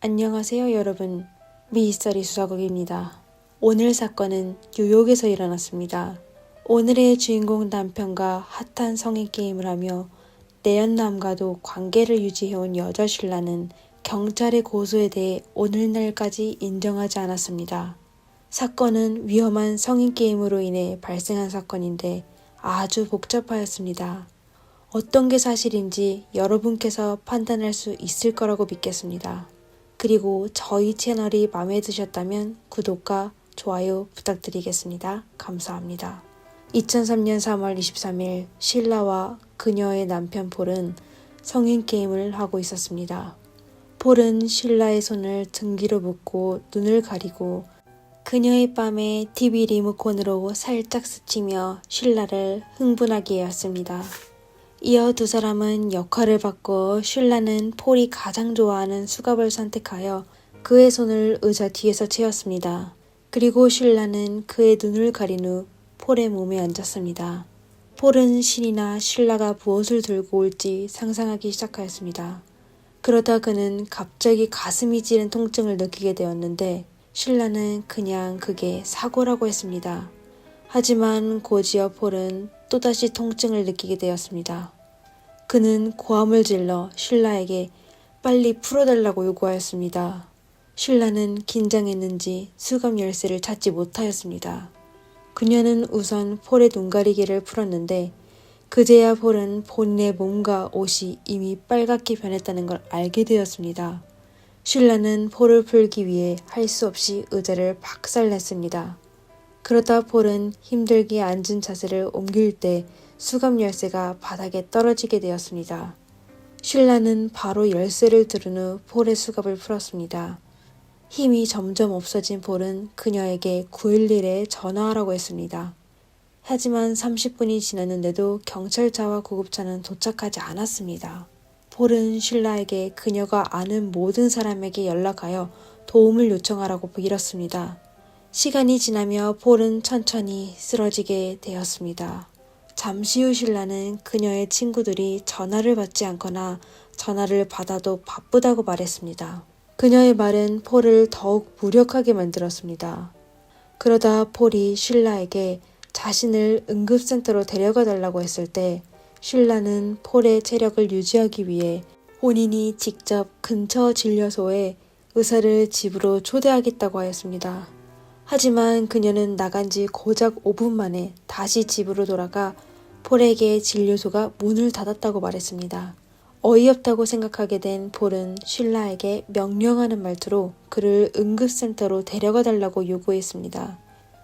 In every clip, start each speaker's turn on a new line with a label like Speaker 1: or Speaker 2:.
Speaker 1: 안녕하세요 여러분, 미스터리 수사국입니다. 오늘 사건은 뉴욕에서 일어났습니다. 오늘의 주인공 남편과 핫한 성인 게임을 하며 내연남과도 관계를 유지해온 여자 신라는 경찰의 고소에 대해 오늘날까지 인정하지 않았습니다. 사건은 위험한 성인 게임으로 인해 발생한 사건인데 아주 복잡하였습니다. 어떤 게 사실인지 여러분께서 판단할 수 있을 거라고 믿겠습니다. 그리고 저희 채널이 마음에 드셨다면 구독과 좋아요 부탁드리겠습니다. 감사합니다. 2003년 3월 23일 신라와 그녀의 남편 폴은 성인 게임을 하고 있었습니다. 폴은 신라의 손을 등 뒤로 묶고 눈을 가리고 그녀의 뺨에 TV 리모컨으로 살짝 스치며 신라를 흥분하게 하였습니다. 이어 두 사람은 역할을 바꿔 신라는 폴이 가장 좋아하는 수갑을 선택하여 그의 손을 의자 뒤에서 채웠습니다. 그리고 신라는 그의 눈을 가린 후 폴의 몸에 앉았습니다. 폴은 신이나 신라가 무엇을 들고 올지 상상하기 시작하였습니다. 그러다 그는 갑자기 가슴이 찌는 통증을 느끼게 되었는데 신라는 그냥 그게 사고라고 했습니다. 하지만 곧이어 폴은 또다시 통증을 느끼게 되었습니다. 그는 고함을 질러 신라에게 빨리 풀어달라고 요구하였습니다. 신라는 긴장했는지 수갑 열쇠를 찾지 못하였습니다. 그녀는 우선 폴의 눈가리개를 풀었는데 그제야 폴은 본인의 몸과 옷이 이미 빨갛게 변했다는 걸 알게 되었습니다. 신라는 폴을 풀기 위해 할 수 없이 의자를 박살냈습니다. 그러다 폴은 힘들게 앉은 자세를 옮길 때 수갑 열쇠가 바닥에 떨어지게 되었습니다. 신라는 바로 열쇠를 들은 후 폴의 수갑을 풀었습니다. 힘이 점점 없어진 폴은 그녀에게 911에 전화하라고 했습니다. 하지만 30분이 지났는데도 경찰차와 구급차는 도착하지 않았습니다. 폴은 신라에게 그녀가 아는 모든 사람에게 연락하여 도움을 요청하라고 빌었습니다. 시간이 지나며 폴은 천천히 쓰러지게 되었습니다. 잠시 후 신라는 그녀의 친구들이 전화를 받지 않거나 전화를 받아도 바쁘다고 말했습니다. 그녀의 말은 폴을 더욱 무력하게 만들었습니다. 그러다 폴이 신라에게 자신을 응급센터로 데려가 달라고 했을 때 신라는 폴의 체력을 유지하기 위해 본인이 직접 근처 진료소에 의사를 집으로 초대하겠다고 하였습니다. 하지만 그녀는 나간 지 고작 5분 만에 다시 집으로 돌아가 폴에게 진료소가 문을 닫았다고 말했습니다. 어이없다고 생각하게 된 폴은 신라에게 명령하는 말투로 그를 응급센터로 데려가 달라고 요구했습니다.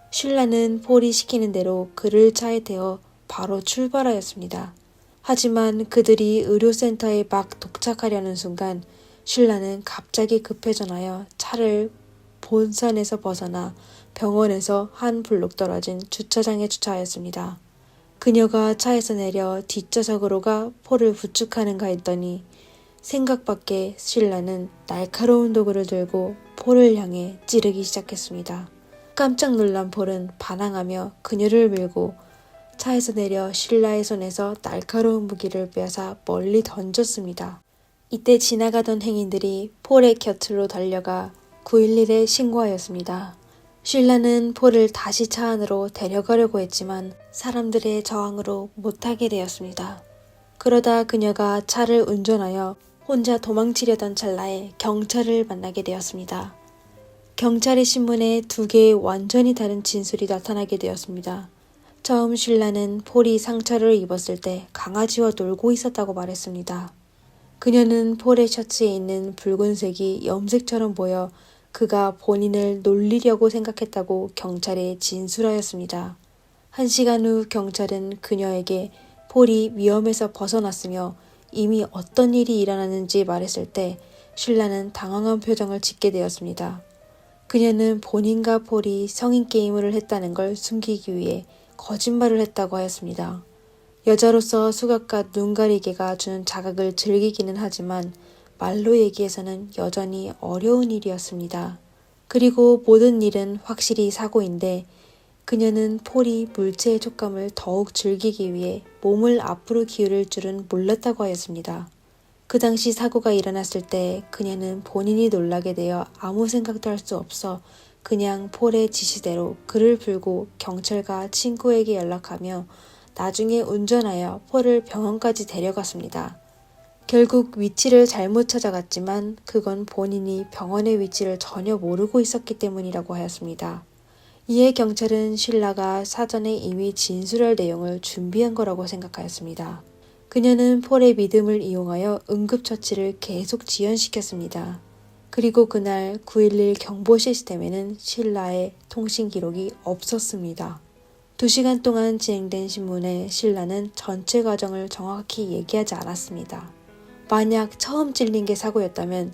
Speaker 1: 신라는 폴이 시키는 대로 그를 차에 태워 바로 출발하였습니다. 하지만 그들이 의료센터에 막 도착하려는 순간 신라는 갑자기 급회전하여 차를 본선에서 벗어나 병원에서 한 블록 떨어진 주차장에 주차하였습니다. 그녀가 차에서 내려 뒷좌석으로 가 폴을 부축하는가 했더니 생각 밖의 신라는 날카로운 도구를 들고 폴을 향해 찌르기 시작했습니다. 깜짝 놀란 폴은 반항하며 그녀를 밀고 차에서 내려 신라의 손에서 날카로운 무기를 빼앗아 멀리 던졌습니다. 이때 지나가던 행인들이 폴의 곁으로 달려가 911에 신고하였습니다. 신라는 폴을 다시 차 안으로 데려가려고 했지만 사람들의 저항으로 못하게 되었습니다. 그러다 그녀가 차를 운전하여 혼자 도망치려던 찰나에 경찰을 만나게 되었습니다. 경찰의 신문에 두 개의 완전히 다른 진술이 나타나게 되었습니다. 처음 신라는 폴이 상처를 입었을 때 강아지와 놀고 있었다고 말했습니다. 그녀는 폴의 셔츠에 있는 붉은색이 염색처럼 보여 그가 본인을 놀리려고 생각했다고 경찰에 진술하였습니다. 1시간 후 경찰은 그녀에게 폴이 위험에서 벗어났으며 이미 어떤 일이 일어났는지 말했을 때 신라는 당황한 표정을 짓게 되었습니다. 그녀는 본인과 폴이 성인 게임을 했다는 걸 숨기기 위해 거짓말을 했다고 하였습니다. 여자로서 수갑과 눈가리개가 주는 자각을 즐기기는 하지만 말로 얘기해서는 여전히 어려운 일이었습니다. 그리고 모든 일은 확실히 사고인데 그녀는 폴이 물체의 촉감을 더욱 즐기기 위해 몸을 앞으로 기울일 줄은 몰랐다고 하였습니다. 그 당시 사고가 일어났을 때 그녀는 본인이 놀라게 되어 아무 생각도 할 수 없어 그냥 폴의 지시대로 그를 풀고 경찰과 친구에게 연락하며 나중에 운전하여 폴을 병원까지 데려갔습니다. 결국 위치를 잘못 찾아갔지만 그건 본인이 병원의 위치를 전혀 모르고 있었기 때문이라고 하였습니다. 이에 경찰은 쉴라가 사전에 이미 진술할 내용을 준비한 거라고 생각하였습니다. 그녀는 폴의 믿음을 이용하여 응급처치를 계속 지연시켰습니다. 그리고 그날 911 경보 시스템에는 쉴라의 통신 기록이 없었습니다. 2시간 동안 진행된 신문에 쉴라는 전체 과정을 정확히 얘기하지 않았습니다. 만약 처음 찔린 게 사고였다면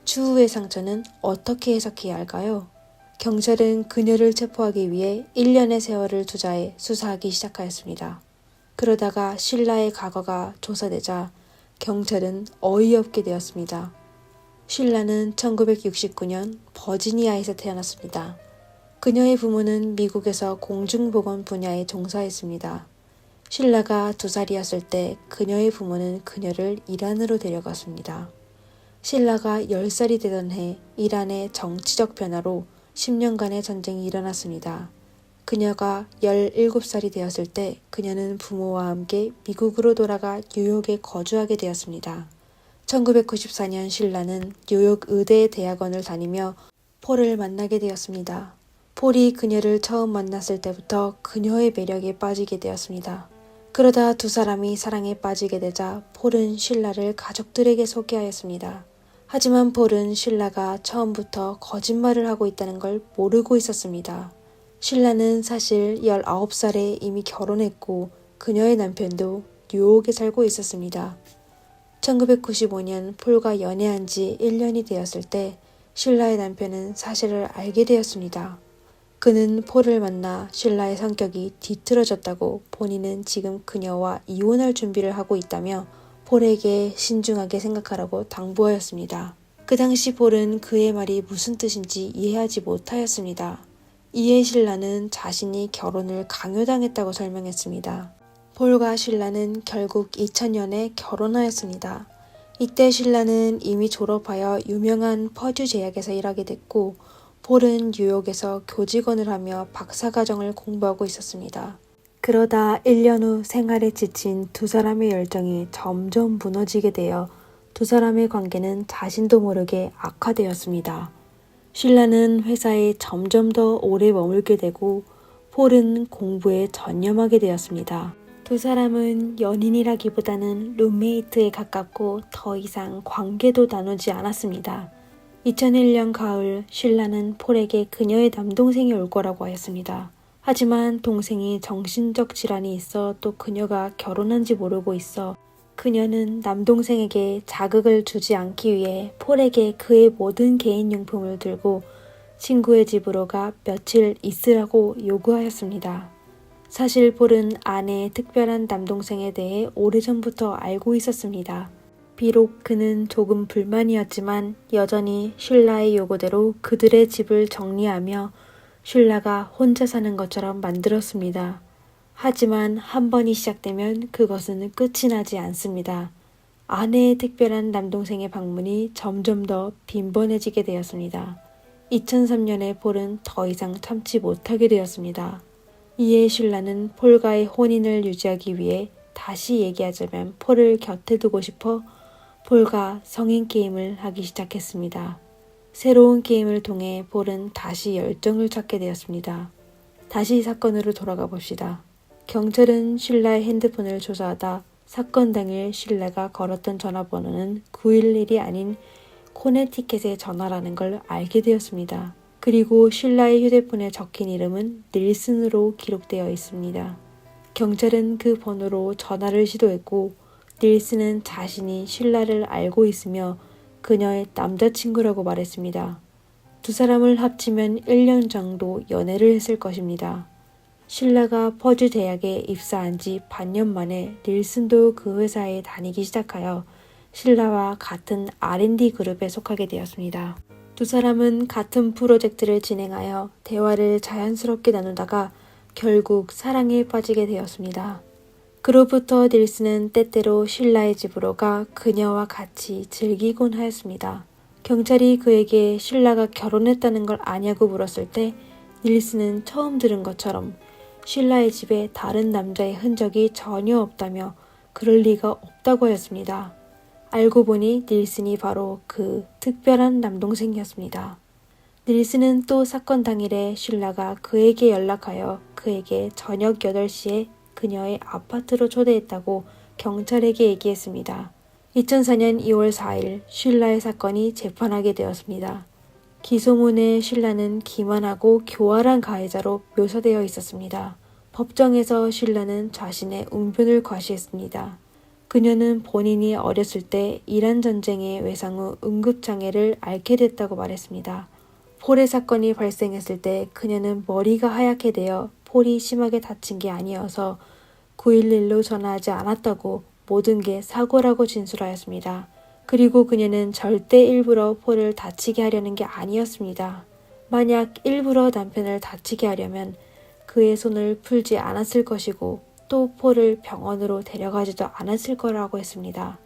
Speaker 1: 추후의 상처는 어떻게 해석해야 할까요? 경찰은 그녀를 체포하기 위해 1년의 세월을 투자해 수사하기 시작하였습니다. 그러다가 쉴라의 과거가 조사되자 경찰은 어이없게 되었습니다. 쉴라는 1969년 버지니아에서 태어났습니다. 그녀의 부모는 미국에서 공중보건 분야에 종사했습니다. 쉴라가 2살이었을 때 그녀의 부모는 그녀를 이란으로 데려갔습니다. 쉴라가 10살이 되던 해 이란의 정치적 변화로 10년간의 전쟁이 일어났습니다. 그녀가 17살이 되었을 때 그녀는 부모와 함께 미국으로 돌아가 뉴욕에 거주하게 되었습니다. 1994년 쉴라는 뉴욕 의대 대학원을 다니며 폴을 만나게 되었습니다. 폴이 그녀를 처음 만났을 때부터 그녀의 매력에 빠지게 되었습니다. 그러다 두 사람이 사랑에 빠지게 되자 폴은 쉴라를 가족들에게 소개하였습니다. 하지만 폴은 쉴라가 처음부터 거짓말을 하고 있다는 걸 모르고 있었습니다. 쉴라는 사실 19살에 이미 결혼했고 그녀의 남편도 뉴욕에 살고 있었습니다. 1995년 폴과 연애한 지 1년이 되었을 때 쉴라의 남편은 사실을 알게 되었습니다. 그는 폴을 만나 쉴라의 성격이 뒤틀어졌다고 본인은 지금 그녀와 이혼할 준비를 하고 있다며 폴에게 신중하게 생각하라고 당부하였습니다. 그 당시 폴은 그의 말이 무슨 뜻인지 이해하지 못하였습니다. 이에 쉴라는 자신이 결혼을 강요당했다고 설명했습니다. 폴과 쉴라는 결국 2000년에 결혼하였습니다. 이때 쉴라는 이미 졸업하여 유명한 퍼듀 제약에서 일하게 됐고 폴은 뉴욕에서 교직원을 하며 박사과정을 공부하고 있었습니다. 그러다 1년 후 생활에 지친 두 사람의 열정이 점점 무너지게 되어 두 사람의 관계는 자신도 모르게 악화되었습니다. 쉴라는 회사에 점점 더 오래 머물게 되고 폴은 공부에 전념하게 되었습니다. 두 사람은 연인이라기보다는 룸메이트에 가깝고 더 이상 관계도 나누지 않았습니다. 2001년 가을 쉴라는 폴에게 그녀의 남동생이 올 거라고 하였습니다. 하지만 동생이 정신적 질환이 있어 또 그녀가 결혼한지 모르고 있어 그녀는 남동생에게 자극을 주지 않기 위해 폴에게 그의 모든 개인용품을 들고 친구의 집으로 가 며칠 있으라고 요구하였습니다. 사실 폴은 아내의 특별한 남동생에 대해 오래전부터 알고 있었습니다. 비록 그는 조금 불만이었지만 여전히 쉴라의 요구대로 그들의 집을 정리하며 쉴라가 혼자 사는 것처럼 만들었습니다. 하지만 한 번이 시작되면 그것은 끝이 나지 않습니다. 아내의 특별한 남동생의 방문이 점점 더 빈번해지게 되었습니다. 2003년에 폴은 더 이상 참지 못하게 되었습니다. 이에 쉴라는 폴과의 혼인을 유지하기 위해 다시 얘기하자면 폴을 곁에 두고 싶어 폴과 성인 게임을 하기 시작했습니다. 새로운 게임을 통해 폴은 다시 열정을 찾게 되었습니다. 다시 사건으로 돌아가 봅시다. 경찰은 쉴라의 핸드폰을 조사하다 사건 당일 쉴라가 걸었던 전화번호는 911이 아닌 코네티켓의 전화라는 걸 알게 되었습니다. 그리고 쉴라의 휴대폰에 적힌 이름은 닐슨으로 기록되어 있습니다. 경찰은 그 번호로 전화를 시도했고 닐슨은 자신이 쉴라를 알고 있으며 그녀의 남자친구라고 말했습니다. 두 사람을 합치면 1년 정도 연애를 했을 것입니다. 쉴라가 퍼듀 대학에 입사한 지 반년 만에 닐슨도 그 회사에 다니기 시작하여 쉴라와 같은 R&D 그룹에 속하게 되었습니다. 두 사람은 같은 프로젝트를 진행하여 대화를 자연스럽게 나누다가 결국 사랑에 빠지게 되었습니다. 그로부터 닐스는 때때로 쉴라의 집으로 가 그녀와 같이 즐기곤 하였습니다. 경찰이 그에게 쉴라가 결혼했다는 걸 아냐고 물었을 때 닐스는 처음 들은 것처럼 쉴라의 집에 다른 남자의 흔적이 전혀 없다며 그럴 리가 없다고 하였습니다. 알고 보니 닐슨이 바로 그 특별한 남동생이었습니다. 닐슨은 또 사건 당일에 쉴라가 그에게 연락하여 그에게 저녁 8시에 그녀의 아파트로 초대했다고 경찰에게 얘기했습니다. 2004년 2월 4일 쉴라의 사건이 재판하게 되었습니다. 기소문에 쉴라는 기만하고 교활한 가해자로 묘사되어 있었습니다. 법정에서 쉴라는 자신의 웅변을 과시했습니다. 그녀는 본인이 어렸을 때 이란 전쟁의 외상 후 응급장애를 앓게 됐다고 말했습니다. 폴의 사건이 발생했을 때 그녀는 머리가 하얗게 되어 폴이 심하게 다친 게 아니어서 911로 전화하지 않았다고 모든 게 사고라고 진술하였습니다. 그리고 그녀는 절대 일부러 폴을 다치게 하려는 게 아니었습니다. 만약 일부러 남편을 다치게 하려면 그의 손을 풀지 않았을 것이고 또 폴을 병원으로 데려가지도 않았을 거라고 했습니다.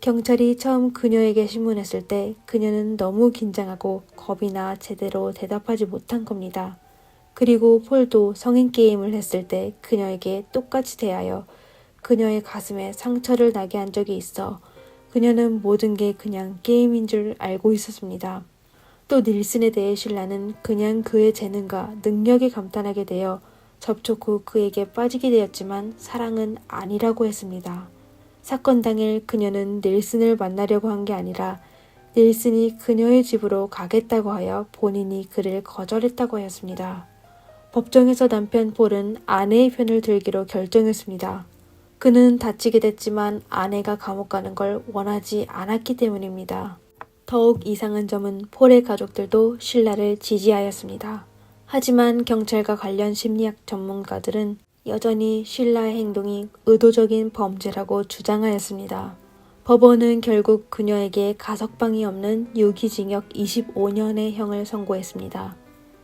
Speaker 1: 경찰이 처음 그녀에게 신문했을 때 그녀는 너무 긴장하고 겁이 나 제대로 대답하지 못한 겁니다. 그리고 폴도 성인 게임을 했을 때 그녀에게 똑같이 대하여 그녀의 가슴에 상처를 나게 한 적이 있어 그녀는 모든 게 그냥 게임인 줄 알고 있었습니다. 또 닐슨에 대해 쉴라는 그냥 그의 재능과 능력에 감탄하게 되어 접촉 후 그에게 빠지게 되었지만 사랑은 아니라고 했습니다. 사건 당일 그녀는 닐슨을 만나려고 한 게 아니라 닐슨이 그녀의 집으로 가겠다고 하여 본인이 그를 거절했다고 하였습니다. 법정에서 남편 폴은 아내의 편을 들기로 결정했습니다. 그는 다치게 됐지만 아내가 감옥 가는 걸 원하지 않았기 때문입니다. 더욱 이상한 점은 폴의 가족들도 쉴라를 지지하였습니다. 하지만 경찰과 관련 심리학 전문가들은 여전히 쉴라의 행동이 의도적인 범죄라고 주장하였습니다. 법원은 결국 그녀에게 가석방이 없는 유기징역 25년의 형을 선고했습니다.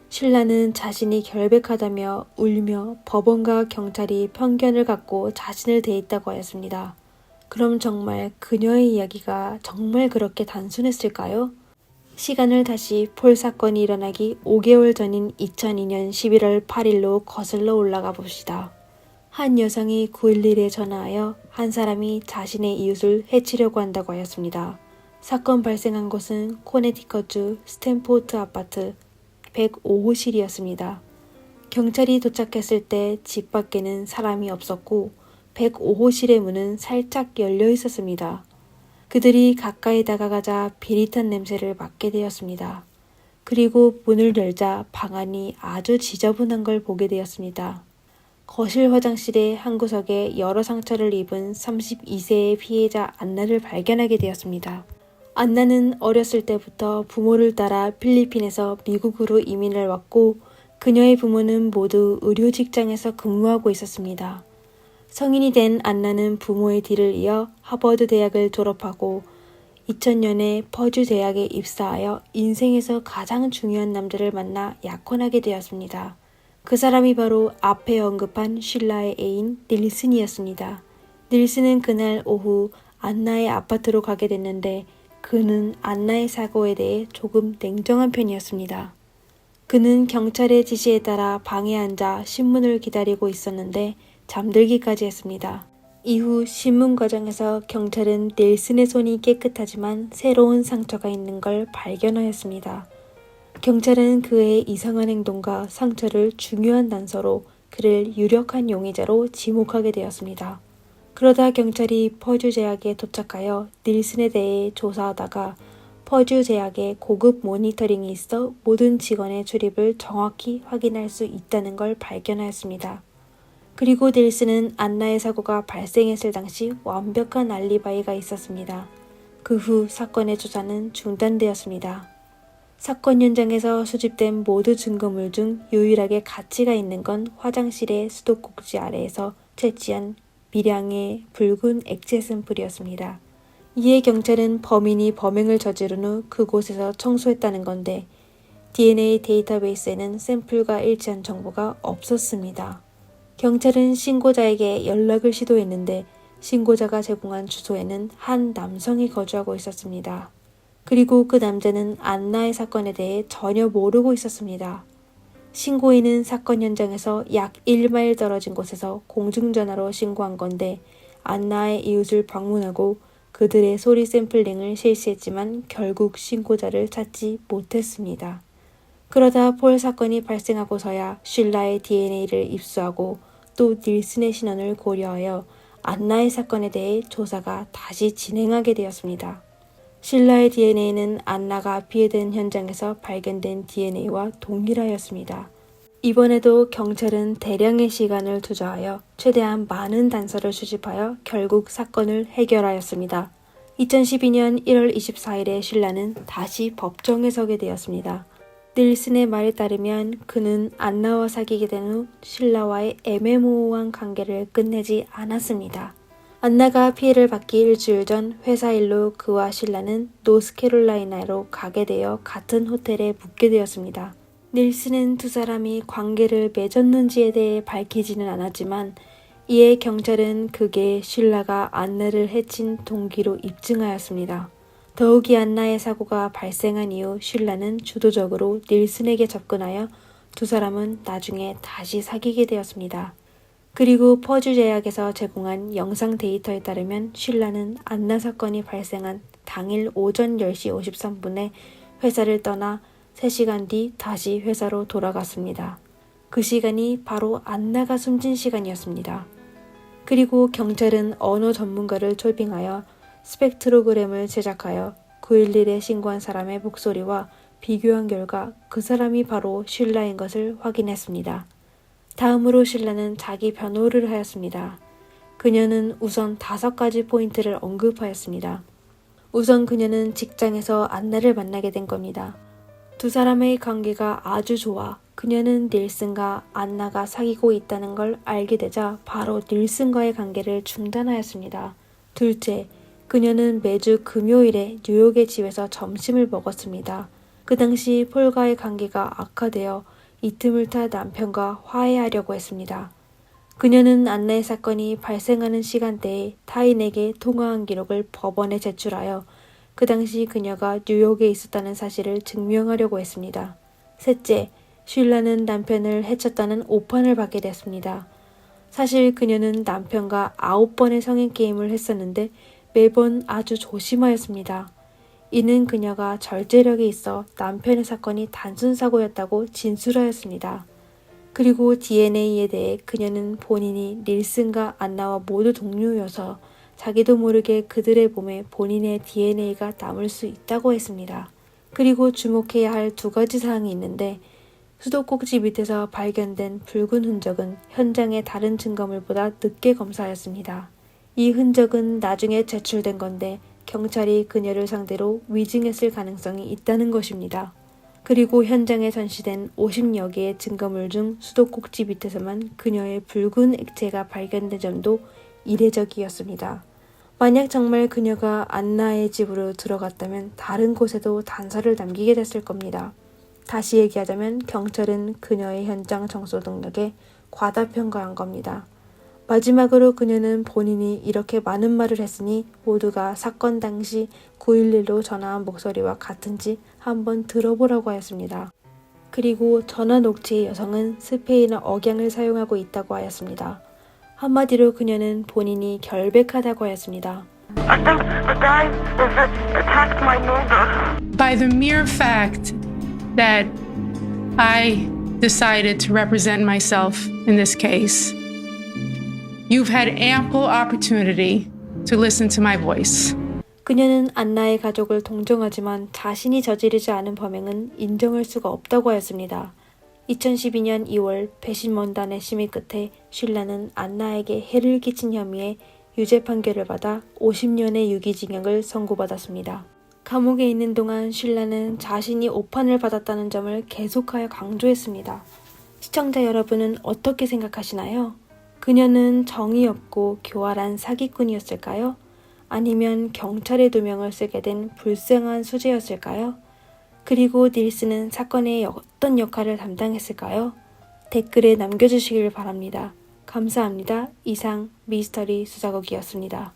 Speaker 1: 쉴라는 자신이 결백하다며 울며 법원과 경찰이 편견을 갖고 자신을 대했다고 하였습니다. 그럼 정말 그녀의 이야기가 정말 그렇게 단순했을까요? 시간을 다시 폴 사건이 일어나기 5개월 전인 2002년 11월 8일로 거슬러 올라가 봅시다. 한 여성이 911에 전화하여 한 사람이 자신의 이웃을 해치려고 한다고 하였습니다. 사건 발생한 곳은 코네티컷주 스탠포트 아파트 105호실이었습니다. 경찰이 도착했을 때 집 밖에는 사람이 없었고 105호실의 문은 살짝 열려 있었습니다. 그들이 가까이 다가가자 비릿한 냄새를 맡게 되었습니다. 그리고 문을 열자 방 안이 아주 지저분한 걸 보게 되었습니다. 거실 화장실의 한 구석에 여러 상처를 입은 32세의 피해자 안나를 발견하게 되었습니다. 안나는 어렸을 때부터 부모를 따라 필리핀에서 미국으로 이민을 왔고 그녀의 부모는 모두 의료 직장에서 근무하고 있었습니다. 성인이 된 안나는 부모의 뒤를 이어 하버드 대학을 졸업하고 2000년에 퍼주 대학에 입사하여 인생에서 가장 중요한 남자를 만나 약혼하게 되었습니다. 그 사람이 바로 앞에 언급한 쉴라의 애인 닐슨이었습니다. 닐슨은 그날 오후 안나의 아파트로 가게 됐는데 그는 안나의 사고에 대해 조금 냉정한 편이었습니다. 그는 경찰의 지시에 따라 방에 앉아 신문을 기다리고 있었는데 잠들기까지 했습니다. 이후 신문 과정에서 경찰은 닐슨의 손이 깨끗하지만 새로운 상처가 있는 걸 발견하였습니다. 경찰은 그의 이상한 행동과 상처를 중요한 단서로 그를 유력한 용의자로 지목하게 되었습니다. 그러다 경찰이 퍼주 제약에 도착하여 닐슨에 대해 조사하다가 퍼주 제약에 고급 모니터링이 있어 모든 직원의 출입을 정확히 확인할 수 있다는 걸 발견하였습니다. 그리고 닐슨은 안나의 사고가 발생했을 당시 완벽한 알리바이가 있었습니다. 그 후 사건의 조사는 중단되었습니다. 사건 현장에서 수집된 모든 증거물 중 유일하게 가치가 있는 건 화장실의 수도꼭지 아래에서 채취한 미량의 붉은 액체 샘플이었습니다. 이에 경찰은 범인이 범행을 저지른 후 그곳에서 청소했다는 건데 DNA 데이터베이스에는 샘플과 일치한 정보가 없었습니다. 경찰은 신고자에게 연락을 시도했는데 신고자가 제공한 주소에는 한 남성이 거주하고 있었습니다. 그리고 그 남자는 안나의 사건에 대해 전혀 모르고 있었습니다. 신고인은 사건 현장에서 약 1마일 떨어진 곳에서 공중전화로 신고한 건데 안나의 이웃을 방문하고 그들의 소리 샘플링을 실시했지만 결국 신고자를 찾지 못했습니다. 그러다 폴 사건이 발생하고서야 쉴라의 DNA를 입수하고 또 닐슨의 신원을 고려하여 안나의 사건에 대해 조사가 다시 진행하게 되었습니다. 쉴라의 DNA는 안나가 피해된 현장에서 발견된 DNA와 동일하였습니다. 이번에도 경찰은 대량의 시간을 투자하여 최대한 많은 단서를 수집하여 결국 사건을 해결하였습니다. 2012년 1월 24일에 쉴라는 다시 법정에 서게 되었습니다. 닐슨의 말에 따르면 그는 안나와 사귀게 된 후 쉴라와의 애매모호한 관계를 끝내지 않았습니다. 안나가 피해를 받기 일주일 전 회사 일로 그와 쉴라는 노스캐롤라이나로 가게 되어 같은 호텔에 묵게 되었습니다. 닐슨은 두 사람이 관계를 맺었는지에 대해 밝히지는 않았지만 이에 경찰은 그게 쉴라가 안나를 해친 동기로 입증하였습니다. 더욱이 안나의 사고가 발생한 이후 쉴라는 주도적으로 닐슨에게 접근하여 두 사람은 나중에 다시 사귀게 되었습니다. 그리고 퍼주 제약에서 제공한 영상 데이터에 따르면 쉴라는 안나 사건이 발생한 당일 오전 10시 53분에 회사를 떠나 3시간 뒤 다시 회사로 돌아갔습니다. 그 시간이 바로 안나가 숨진 시간이었습니다. 그리고 경찰은 언어 전문가를 초빙하여 스펙트로그램을 제작하여 911에 신고한 사람의 목소리와 비교한 결과 그 사람이 바로 쉴라인 것을 확인했습니다. 다음으로 쉴라는 자기 변호를 하였습니다. 그녀는 우선 5가지 포인트를 언급하였습니다. 우선 그녀는 직장에서 안나를 만나게 된 겁니다. 두 사람의 관계가 아주 좋아 그녀는 닐슨과 안나가 사귀고 있다는 걸 알게 되자 바로 닐슨과의 관계를 중단하였습니다. 둘째, 그녀는 매주 금요일에 뉴욕의 집에서 점심을 먹었습니다. 그 당시 폴과의 관계가 악화되어 이 틈을 타 남편과 화해하려고 했습니다. 그녀는 안나의 사건이 발생하는 시간대에 타인에게 통화한 기록을 법원에 제출하여 그 당시 그녀가 뉴욕에 있었다는 사실을 증명하려고 했습니다. 셋째, 쉴라는 남편을 해쳤다는 오판을 받게 됐습니다. 사실 그녀는 남편과 9번의 성인 게임을 했었는데 매번 아주 조심하였습니다. 이는 그녀가 절제력이 있어 남편의 사건이 단순 사고였다고 진술하였습니다. 그리고 DNA에 대해 그녀는 본인이 닐슨과 안나와 모두 동료여서 자기도 모르게 그들의 몸에 본인의 DNA가 남을 수 있다고 했습니다. 그리고 주목해야 할 2가지 사항이 있는데 수도꼭지 밑에서 발견된 붉은 흔적은 현장의 다른 증거물보다 늦게 검사하였습니다. 이 흔적은 나중에 제출된 건데 경찰이 그녀를 상대로 위증했을 가능성이 있다는 것입니다. 그리고 현장에 전시된 50여 개의 증거물 중 수도꼭지 밑에서만 그녀의 붉은 액체가 발견된 점도 이례적이었습니다. 만약 정말 그녀가 안나의 집으로 들어갔다면 다른 곳에도 단서를 남기게 됐을 겁니다. 다시 얘기하자면 경찰은 그녀의 현장 청소 능력에 과다평가한 겁니다. 마지막으로 그녀는 본인이 이렇게 많은 말을 했으니 모두가 사건 당시 911로 전화한 목소리와 같은지 한번 들어보라고 하였습니다. 그리고 전화 녹취의 여성은 스페인어 억양을 사용하고 있다고 하였습니다. 한마디로 그녀는 본인이 결백하다고 하였습니다.
Speaker 2: By the mere fact that I decided to represent myself in this case, you've had ample opportunity to listen to my voice.
Speaker 1: 그녀는 안나의 가족을 동정하지만 자신이 저지르지 않은 범행은 인정할 수가 없다고 하였습니다. 2012년 2월 배심원단의 심의 끝에 쉴라는 안나에게 해를 끼친 혐의에 유죄 판결을 받아 50년의 유기징역을 선고받았습니다. 감옥에 있는 동안 쉴라는 자신이 오판을 받았다는 점을 계속하여 강조했습니다. 시청자 여러분은 어떻게 생각하시나요? 그녀는 정의 없고 교활한 사기꾼이었을까요? 아니면 경찰의 누명을 쓰게 된 불쌍한 수재였을까요? 그리고 닐슨은 사건의 어떤 역할을 담당했을까요? 댓글에 남겨주시길 바랍니다. 감사합니다. 이상 미스터리 수작업이었습니다.